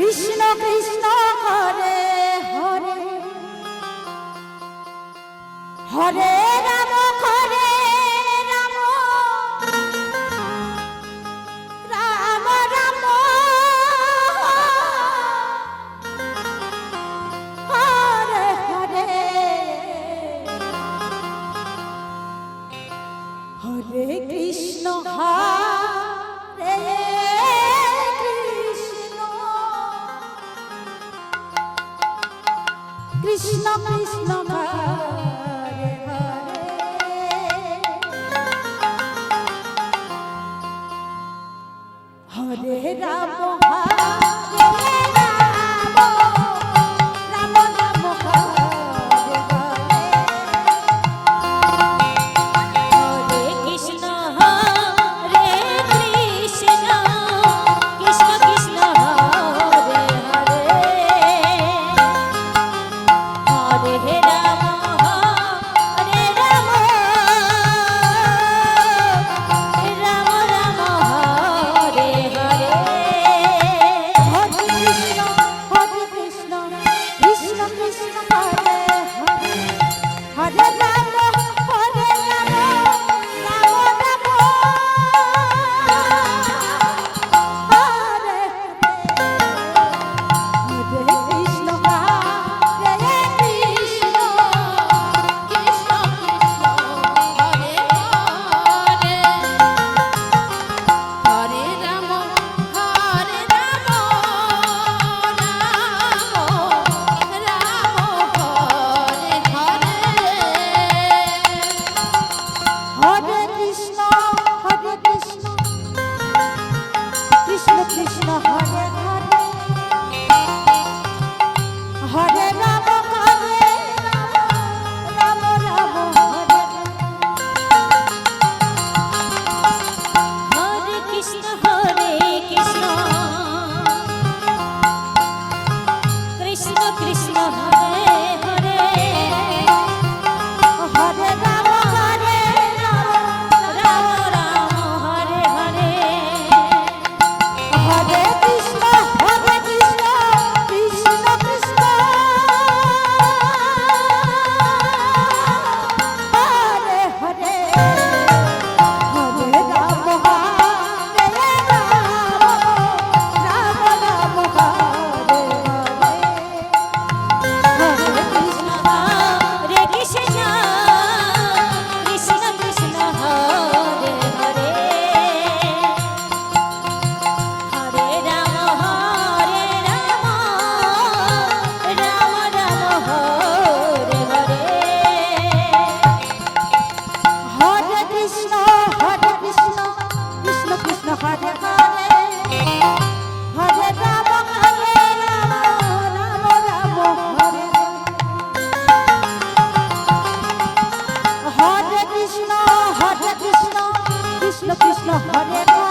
Krishna Krishna Hare Hare Hare Ram Hare Ram Ram Ram Hare Hare Hare Krishna Hare Krishna Krishna Hare Hare Hare Ram Hare Ram Ram Ram Hare Hare Hare Krishna Hare Krishna Krishna Krishna Hare Hare Hare Ram Hare Ram Ram Ram Hare Hare Hare Krishna Krishna Krishna Hare Hare Hare Ram Hare Ram Ram Ram Hare Hare Krishna Hare Krishna Krishna Krishna Hare Hare Hare Ram Hare Ram Ram Ram Hare Hare Hare Krishna Krishna Krishna Hare Hare Hare Ram Ram Ram Hare Hare Krishna Krishna Krishna Hare Hare Hare Ram Ram Ram Hare Hare Hare Krishna Krishna Krishna Hare Hare Hare Ram Ram Ram Hare Hare Krishna Hare Krishna Krishna Krishna Hare Hare Hare Ram Ram Ram Hare Hare Hare Krishna Krishna Krishna Hare Hare Hare Ram Ram Ram Hare Hare Krishna Krishna Krishna Hare